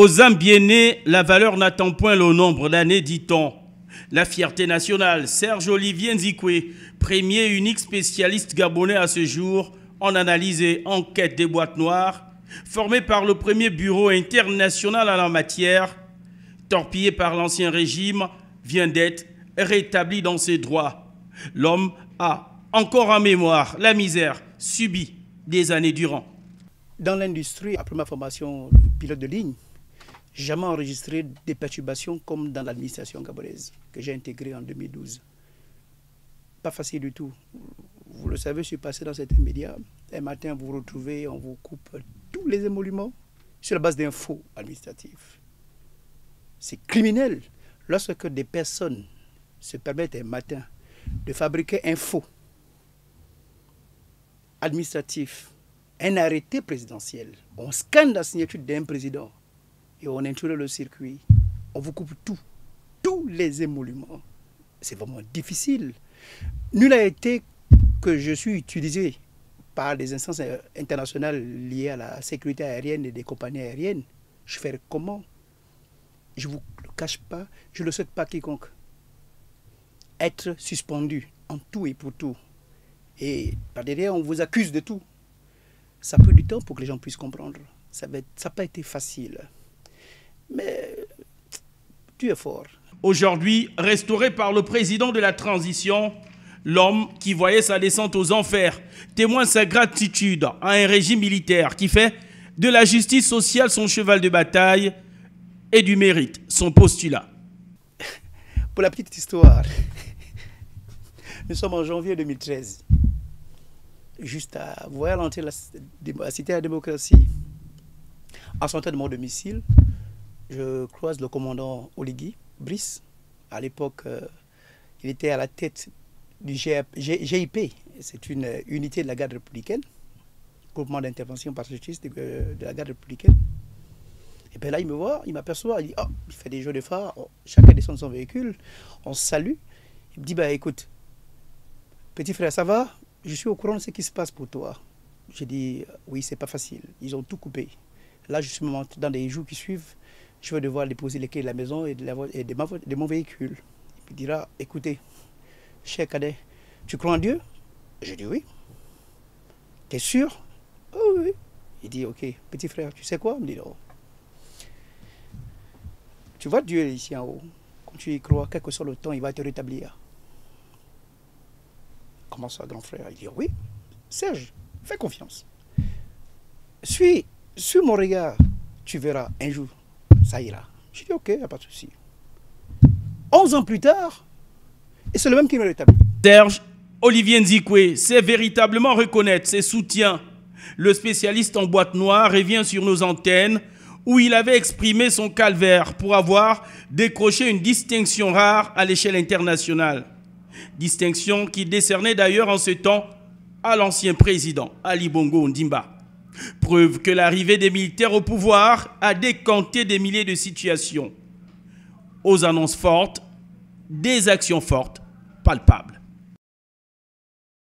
Aux âmes bien-nées, la valeur n'attend point le nombre d'années, dit-on. La fierté nationale, Serge Olivier Nzikwe, premier et unique spécialiste gabonais à ce jour en analyse et enquête des boîtes noires, formé par le premier bureau international en la matière, torpillé par l'ancien régime, vient d'être rétabli dans ses droits. L'homme a encore en mémoire la misère subie des années durant. Dans l'industrie, après ma formation de pilote de ligne, j'ai jamais enregistré des perturbations comme dans l'administration gabonaise que j'ai intégrée en 2012. Pas facile du tout. Vous le savez, je suis passé dans certains médias. Un matin, vous vous retrouvez, on vous coupe tous les émoluments sur la base d'infos administratives. C'est criminel lorsque des personnes se permettent un matin de fabriquer un faux administratif, un arrêté présidentiel. On scanne la signature d'un président et on introduit le circuit. On vous coupe tout, tous les émoluments. C'est vraiment difficile. Nul n'a été que je suis utilisé par des instances internationales liées à la sécurité aérienne et des compagnies aériennes. Je ferai comment? Je ne vous le cache pas, je ne le souhaite pas à quiconque. Être suspendu en tout et pour tout. Et par derrière, on vous accuse de tout. Ça a pris du temps pour que les gens puissent comprendre. Ça n'a pas été facile. Mais tu es fort. Aujourd'hui, restauré par le président de la transition, l'homme qui voyait sa descente aux enfers témoigne sa gratitude à un régime militaire qui fait de la justice sociale son cheval de bataille et du mérite son postulat. Pour la petite histoire, nous sommes en janvier 2013. Juste à voir l'entrée de la Cité de la démocratie. En sortant de mon domicile, je croise le commandant Oligui Brice. À l'époque, il était à la tête du GIP. C'est une unité de la garde républicaine, groupement d'intervention parachutiste de la garde républicaine. Et bien là, il me voit, il m'aperçoit, il dit, oh, il fait des jeux de phare, oh, chacun descend de son véhicule, on se salue. Il me dit, bah écoute, petit frère, ça va? Je suis au courant de ce qui se passe pour toi. J'ai dit, oui, c'est pas facile, ils ont tout coupé. Là, je suis dans des jours qui suivent, je vais devoir déposer les clés de la maison et de mon véhicule. Il dira, écoutez, cher cadet, tu crois en Dieu? Je dis oui. T'es sûr? Oh oui. Il dit, ok, petit frère, tu sais quoi? Il me dit, non. Tu vois Dieu ici en haut. Quand tu y crois, quel que soit le temps, il va te rétablir. Comment ça, grand frère? Il dit, oui. Serge, fais confiance. Suis mon regard, tu verras, un jour, ça ira. Je dis, ok, il n'y a pas de souci. 11 ans plus tard, et c'est le même qui me rétablit. Serge Olivier Nzikwe sait véritablement reconnaître ses soutiens. Le spécialiste en boîte noire revient sur nos antennes où il avait exprimé son calvaire pour avoir décroché une distinction rare à l'échelle internationale. Distinction qui décernait d'ailleurs en ce temps à l'ancien président Ali Bongo Ondimba. Preuve que l'arrivée des militaires au pouvoir a décanté des milliers de situations. Aux annonces fortes, des actions fortes, palpables.